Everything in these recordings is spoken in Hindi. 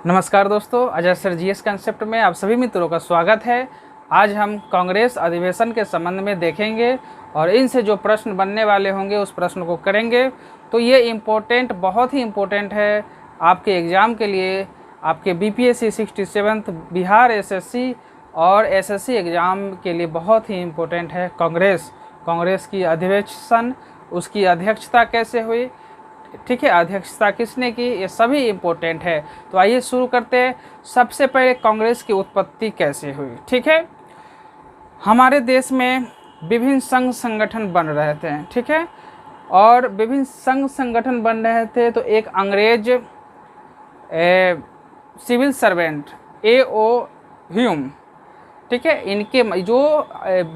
नमस्कार दोस्तों, अजय सर जीएस कंसेप्ट में आप सभी मित्रों का स्वागत है। आज हम कांग्रेस अधिवेशन के संबंध में देखेंगे और इनसे जो प्रश्न बनने वाले होंगे उस प्रश्न को करेंगे। तो ये इम्पोर्टेंट, बहुत ही इम्पोर्टेंट है आपके एग्ज़ाम के लिए, आपके बीपीएससी 67 बिहार एसएससी और एसएससी एग्ज़ाम के लिए बहुत ही इम्पोर्टेंट है। कांग्रेस की अधिवेशन, उसकी अध्यक्षता कैसे हुई, ठीक है, अध्यक्षता किसने की, ये सभी इम्पोर्टेंट है। तो आइए शुरू करते हैं। सबसे पहले कांग्रेस की उत्पत्ति कैसे हुई, ठीक है। हमारे देश में विभिन्न संघ संगठन बन रहे थे, ठीक है, और विभिन्न संघ संगठन बन रहे थे। तो एक अंग्रेज सिविल सर्वेंट A.O. ह्यूम, ठीक है, इनके जो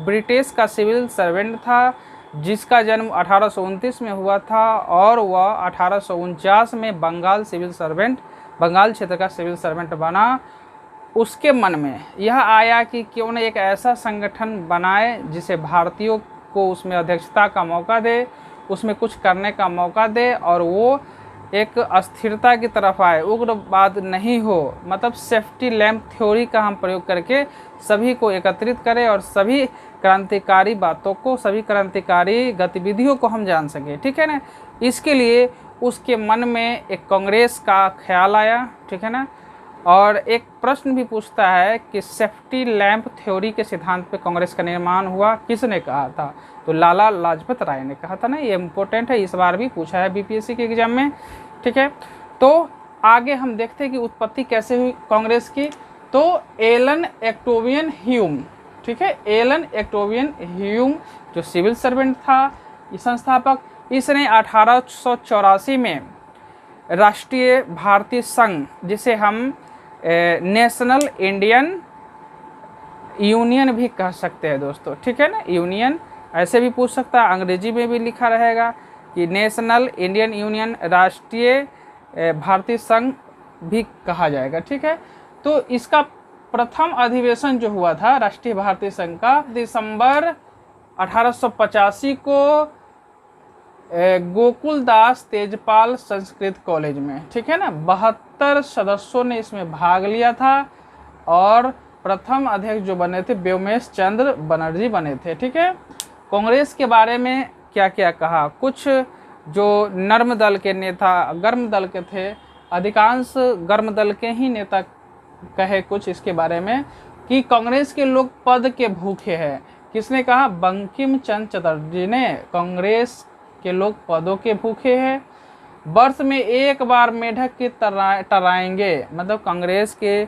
ब्रिटिश का सिविल सर्वेंट था जिसका जन्म 1829 में हुआ था और वह 1849 में बंगाल क्षेत्र का सिविल सर्वेंट बना। उसके मन में यह आया कि क्यों न एक ऐसा संगठन बनाए जिसे भारतीयों को उसमें अध्यक्षता का मौका दे, उसमें कुछ करने का मौका दे और वो एक अस्थिरता की तरफ आए, उग्रवाद नहीं हो, मतलब सेफ्टी लैंप थ्योरी का हम प्रयोग करके सभी को एकत्रित करें और सभी क्रांतिकारी बातों को, सभी क्रांतिकारी गतिविधियों को हम जान सकें, ठीक है ना। इसके लिए उसके मन में एक कांग्रेस का ख्याल आया, ठीक है ना। और एक प्रश्न भी पूछता है कि सेफ्टी लैंप थ्योरी के सिद्धांत पे कांग्रेस का निर्माण हुआ किसने कहा था? तो लाला लाजपत राय ने कहा था ना। ये इम्पोर्टेंट है, इस बार भी पूछा है बीपीएससी के एग्जाम में, ठीक है। तो आगे हम देखते हैं कि उत्पत्ति कैसे हुई कांग्रेस की। तो एलन एक्टोवियन ह्यूम, ठीक है, एलन एक्टोवियन ह्यूम जो सिविल सर्वेंट था, ये संस्थापक, इसने 1884 में राष्ट्रीय भारतीय संघ, जिसे हम नेशनल इंडियन यूनियन भी कह सकते हैं दोस्तों, ठीक है ना, यूनियन ऐसे भी पूछ सकता है, अंग्रेजी में भी लिखा रहेगा कि नेशनल इंडियन यूनियन, राष्ट्रीय भारतीय संघ भी कहा जाएगा, ठीक है। तो इसका प्रथम अधिवेशन जो हुआ था राष्ट्रीय भारतीय संघ का दिसंबर 1885 को गोकुलदास तेजपाल संस्कृत कॉलेज में, ठीक है ना। 72 सदस्यों ने इसमें भाग लिया था और प्रथम अध्यक्ष जो बने थे व्योमेश चंद्र बनर्जी बने थे, ठीक है। कांग्रेस के बारे में क्या क्या कहा, कुछ जो नर्म दल के नेता, गर्म दल के थे, अधिकांश गर्म दल के ही नेता कहे कुछ इसके बारे में कि कांग्रेस के लोग पद के भूखे हैं। किसने कहा? बंकिम चंद्र चटर्जी ने। कांग्रेस के लोग पदों के भूखे हैं, वर्ष में एक बार मेढक की टराएंगे, मतलब कांग्रेस के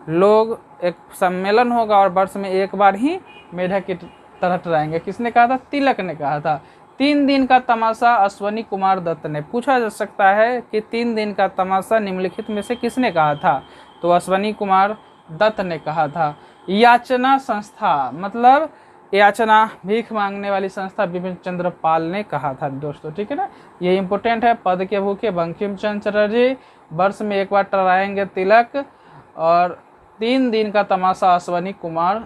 लोग एक सम्मेलन होगा और वर्ष में एक बार ही मेढक की तरह टराएंगे। किसने कहा था? तिलक ने कहा था। 3 दिन का तमाशा अश्वनी कुमार दत्त ने। पूछा जा सकता है कि 3 दिन का तमाशा निम्नलिखित में से किसने कहा था? तो अश्वनी कुमार दत्त ने कहा था। याचना संस्था, मतलब याचना भीख मांगने वाली संस्था, बिपिन चंद्र पाल ने कहा था दोस्तों, ठीक है ना। ये इंपॉर्टेंट है। पद के भूखे बंकिम चंद्र चटर्जी, वर्ष में एक बार टराएंगे तिलक, और 3 दिन का तमाशा अश्वनी कुमार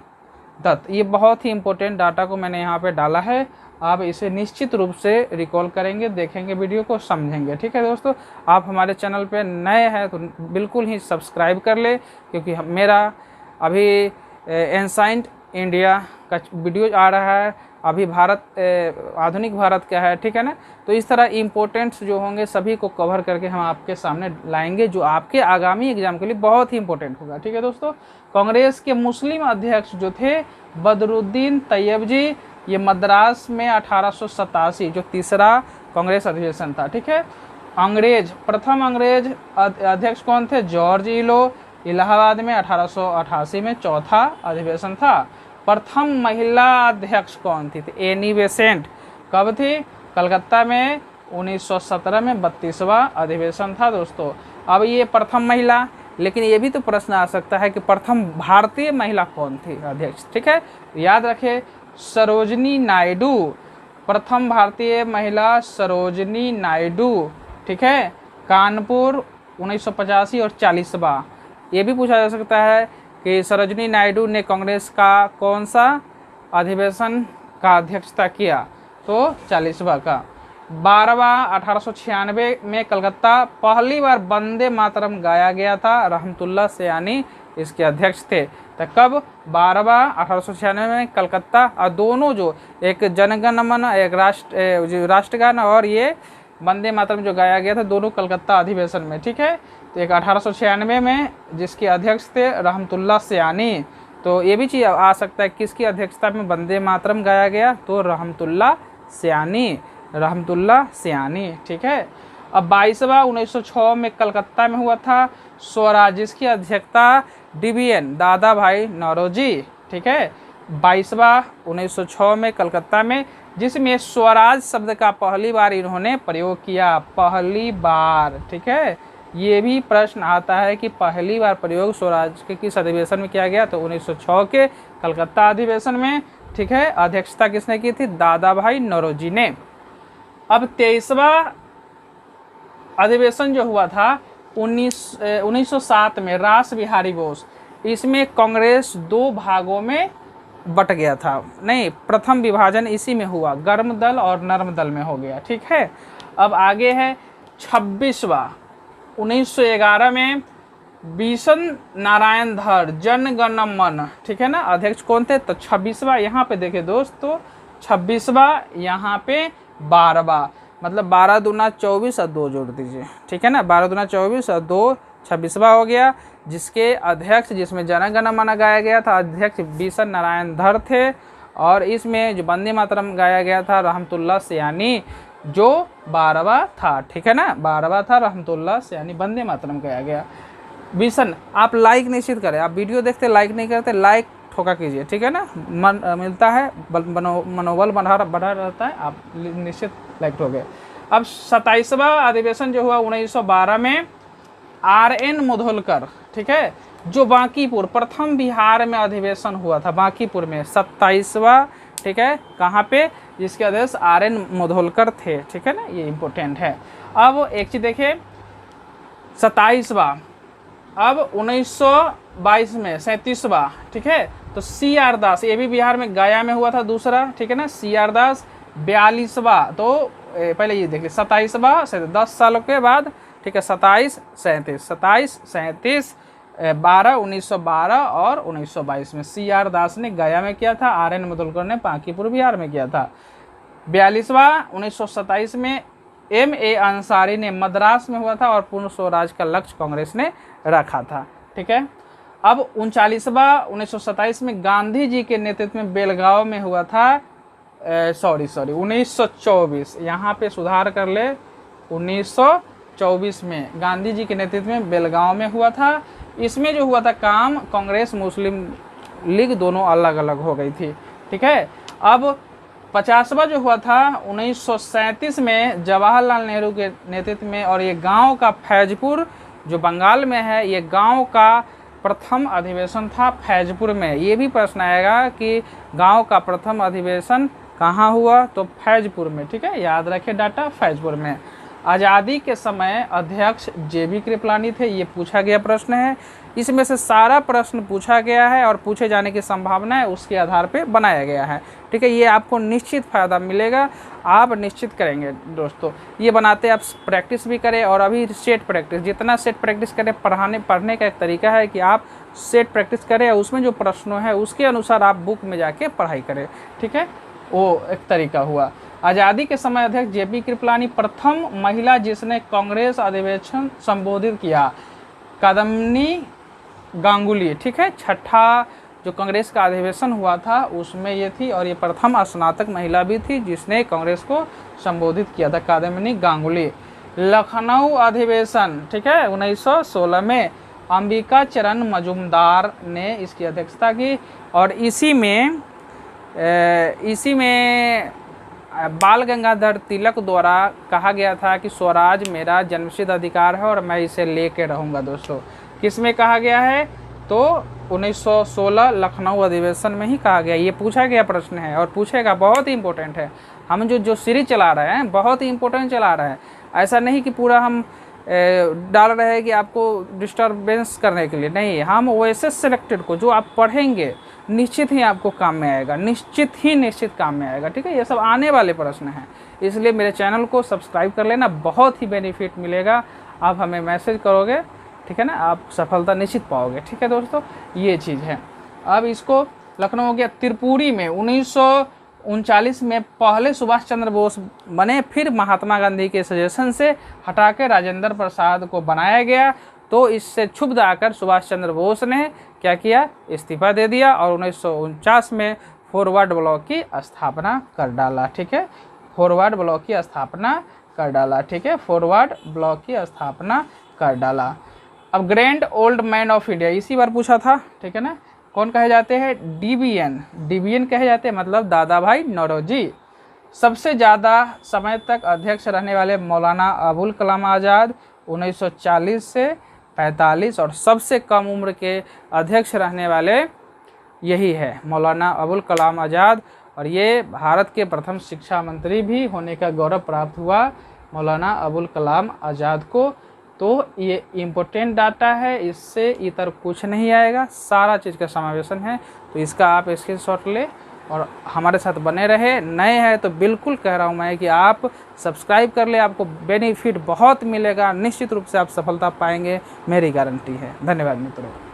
दत्त। ये बहुत ही इंपॉर्टेंट डाटा को मैंने यहाँ पे डाला है, आप इसे निश्चित रूप से रिकॉल करेंगे, देखेंगे, वीडियो को समझेंगे, ठीक है दोस्तों। आप हमारे चैनल पे नए हैं तो बिल्कुल ही सब्सक्राइब कर ले, क्योंकि मेरा अभी एंसाइंट इंडिया का वीडियो आ रहा है, अभी आधुनिक भारत क्या है, ठीक है ना। तो इस तरह इम्पोर्टेंट्स जो होंगे सभी को कवर करके हम आपके सामने लाएंगे, जो आपके आगामी एग्जाम के लिए बहुत ही इंपॉर्टेंट होगा, ठीक है दोस्तों। कांग्रेस के मुस्लिम अध्यक्ष जो थे बदरुद्दीन तैयब जी, ये मद्रास में 1887 जो तीसरा कांग्रेस अधिवेशन था, ठीक है। प्रथम अंग्रेज अध्यक्ष कौन थे? जॉर्ज इलो, इलाहाबाद में 1888 में चौथा अधिवेशन था। प्रथम महिला अध्यक्ष कौन थी? Annie Besant. कब थी? कलकत्ता में 1917 में 32वां अधिवेशन था दोस्तों। अब ये प्रथम महिला, लेकिन ये भी तो प्रश्न आ सकता है कि प्रथम भारतीय महिला कौन थी अध्यक्ष, ठीक है। याद रखें, सरोजनी नायडू, प्रथम भारतीय महिला सरोजनी नायडू, ठीक है। कानपुर 1985 और 40वां। ये भी पूछा जा सकता है कि सरोजनी नायडू ने कांग्रेस का कौन सा अधिवेशन का अध्यक्षता किया? तो 40वां का। 12वां 1896 में कलकत्ता पहली बार वंदे मातरम गाया गया था, रहमतुल्लाह सयानी इसके अध्यक्ष थे। तो कब? 12वां 1896 में कलकत्ता। और दोनों जो एक जनगण मन, एक राष्ट्रगान और ये वंदे मातरम जो गाया गया था, दोनों कलकत्ता अधिवेशन में, ठीक है। तो एक 1896 में जिसके अध्यक्ष थे रहमतुल्लाह सयानी, तो ये भी चीज़ आ सकता है किसकी अध्यक्षता में वंदे मातरम गाया गया, तो रहमतुल्लाह सयानी, रहमतुल्लाह सयानी, ठीक है। अब 22वां 1906 में कलकत्ता में हुआ था स्वराज, जिसकी अध्यक्षता DBN दादा भाई नौरोजी, ठीक है। 22वां 1906 में कलकत्ता में, जिसमें स्वराज शब्द का पहली बार इन्होंने प्रयोग किया, पहली बार, ठीक है। ये भी प्रश्न आता है कि पहली बार प्रयोग स्वराज के किस अधिवेशन में किया गया, तो 1906 के कलकत्ता अधिवेशन में, ठीक है। अध्यक्षता किसने की थी? दादा भाई नौरोजी ने। अब 23वां अधिवेशन जो हुआ था 1907 में, रास बिहारी बोस, इसमें कांग्रेस 2 भागों में बट गया था। नहीं, प्रथम विभाजन इसी में हुआ, गर्म दल और नर्म दल में हो गया, ठीक है। अब आगे है 26वां 1911 में बिशन नारायण धर, जन गण मन, ठीक है ना, अध्यक्ष कौन थे? तो 26वां यहाँ पे देखे दोस्तों, 26वां यहाँ पे 12वां, मतलब 12 दूना 24 और 2 जोड़ दीजिए, ठीक है ना, 12 दूना 24 और 2 26वां हो गया, जिसके अध्यक्ष, जिसमें जन गण मन गाया गया था, अध्यक्ष बिशन नारायण धर थे। और इसमें जो वंदे मातरम गाया गया था रहमतुल्लाह सयानी, जो 12वां था, ठीक है ना, 12वां था, रहमतुल्लाह सयानी, वंदे मातरम गाया गया। बिशन, आप लाइक निश्चित करें, आप वीडियो देखते लाइक नहीं करते, लाइक ठोका कीजिए, ठीक है ना, मन मिलता है, मनोबल बढ़ा रहता है, आप निश्चित लाइक ठोके। अब 27वां अधिवेशन जो हुआ 1912 में, RN मुधोलकर, ठीक है, जो बांकीपुर, प्रथम बिहार में अधिवेशन हुआ था बांकीपुर में, 27वां, ठीक है, कहाँ पे? जिसके अध्यक्ष RN मुधोलकर थे, ठीक है ना, ये इम्पोर्टेंट है। अब एक चीज देखिए 27वां, अब 1922 में 37वां, ठीक है, तो CR दास, ये भी बिहार में गया में हुआ था दूसरा, ठीक है ना, CR दास 42वां, तो पहले ये देखिए 27वां 10 सालों के बाद, ठीक है, 27 37 12 1912 और 1922 में CR दास ने गया में किया था, RN मुधोलकर ने बांकीपुर बिहार में किया था। 42वां 1927 में MA अंसारी ने मद्रास में हुआ था, और पूर्ण स्वराज का लक्ष्य कांग्रेस ने रखा था, ठीक है। अब 39वां 1927 में गांधी जी के नेतृत्व में बेलगांव में हुआ था, 1924, यहाँ पे सुधार कर ले, 1924 में गांधी जी के नेतृत्व में बेलगांव में हुआ था। इसमें जो हुआ था काम, कांग्रेस मुस्लिम लीग दोनों अलग अलग हो गई थी, ठीक है। अब 50वां जो हुआ था 1937 में जवाहरलाल नेहरू के नेतृत्व में, और ये गांव का फैजपुर जो बंगाल में है, ये गांव का प्रथम अधिवेशन था फैजपुर में। ये भी प्रश्न आएगा कि गांव का प्रथम अधिवेशन कहाँ हुआ, तो फैजपुर में, ठीक है, याद रखें डाटा, फैजपुर में। आज़ादी के समय अध्यक्ष JB कृपलानी थे, ये पूछा गया प्रश्न है। इसमें से सारा प्रश्न पूछा गया है और पूछे जाने की संभावना है, उसके आधार पे बनाया गया है, ठीक है। ये आपको निश्चित फ़ायदा मिलेगा, आप निश्चित करेंगे दोस्तों। ये बनाते आप प्रैक्टिस भी करें, और अभी सेट प्रैक्टिस, जितना सेट प्रैक्टिस करें, पढ़ने का एक तरीका है कि आप सेट प्रैक्टिस करें, और उसमें जो प्रश्न है उसके अनुसार आप बुक में जाके पढ़ाई करें, ठीक है, वो एक तरीका हुआ। आज़ादी के समय अध्यक्ष JB कृपलानी प्रथम महिला जिसने कांग्रेस अधिवेशन संबोधित किया, कादम्बनी गांगुली, ठीक है, छठा जो कांग्रेस का अधिवेशन हुआ था उसमें ये थी, और ये प्रथम स्नातक महिला भी थी जिसने कांग्रेस को संबोधित किया था, कादम्बनी गांगुली। लखनऊ अधिवेशन, ठीक है, 1916 में अंबिका चरण मजूमदार ने इसकी अध्यक्षता की, और इसी में बाल गंगाधर तिलक द्वारा कहा गया था कि स्वराज मेरा जन्मसिद्ध अधिकार है और मैं इसे लेके रहूँगा। दोस्तों, किस में कहा गया है, तो 1916 लखनऊ अधिवेशन में ही कहा गया। ये पूछा गया प्रश्न है और पूछेगा, बहुत ही इंपॉर्टेंट है। हम जो सीरीज चला रहे हैं बहुत ही इंपॉर्टेंट चला रहे हैं, ऐसा नहीं कि पूरा हम डाल रहे हैं कि आपको डिस्टर्बेंस करने के लिए, नहीं, हम वैसे सिलेक्टेड को जो आप पढ़ेंगे निश्चित ही आपको काम में आएगा, निश्चित काम में आएगा, ठीक है। ये सब आने वाले प्रश्न हैं, इसलिए मेरे चैनल को सब्सक्राइब कर लेना, बहुत ही बेनिफिट मिलेगा। आप हमें मैसेज करोगे, ठीक है ना, आप सफलता निश्चित पाओगे, ठीक है दोस्तों, ये चीज़ है। अब इसको लखनऊ हो गया। त्रिपुरी में 1939 में पहले सुभाष चंद्र बोस बने, फिर महात्मा गांधी के सजेशन से हटा के राजेंद्र प्रसाद को बनाया गया। तो इससे क्षुब्ध आकर सुभाष चंद्र बोस ने क्या किया, इस्तीफा दे दिया और 1949 में फॉरवर्ड ब्लॉक की स्थापना कर डाला, ठीक है, फॉरवर्ड ब्लॉक की स्थापना कर डाला, ठीक है, फॉरवर्ड ब्लॉक की स्थापना कर डाला। अब grand old man of India इसी बार पूछा था, ठीक है ना, कौन कहे जाते हैं, डीबीएन कहे जाते हैं, मतलब दादा भाई नौरोजी। सबसे ज़्यादा समय तक अध्यक्ष रहने वाले मौलाना अबुल कलाम आज़ाद 1940 से 45, और सबसे कम उम्र के अध्यक्ष रहने वाले यही है मौलाना अबुल कलाम आज़ाद, और ये भारत के प्रथम शिक्षा मंत्री भी होने का गौरव प्राप्त हुआ मौलाना अबुल कलाम आज़ाद को। तो ये इम्पोर्टेंट डाटा है, इससे इतर कुछ नहीं आएगा, सारा चीज़ का समावेशन है। तो इसका आप स्क्रीनशॉट ले और हमारे साथ बने रहे। नए हैं तो बिल्कुल कह रहा हूँ मैं कि आप सब्सक्राइब कर ले, आपको बेनिफिट बहुत मिलेगा, निश्चित रूप से आप सफलता पाएंगे, मेरी गारंटी है। धन्यवाद मित्रों।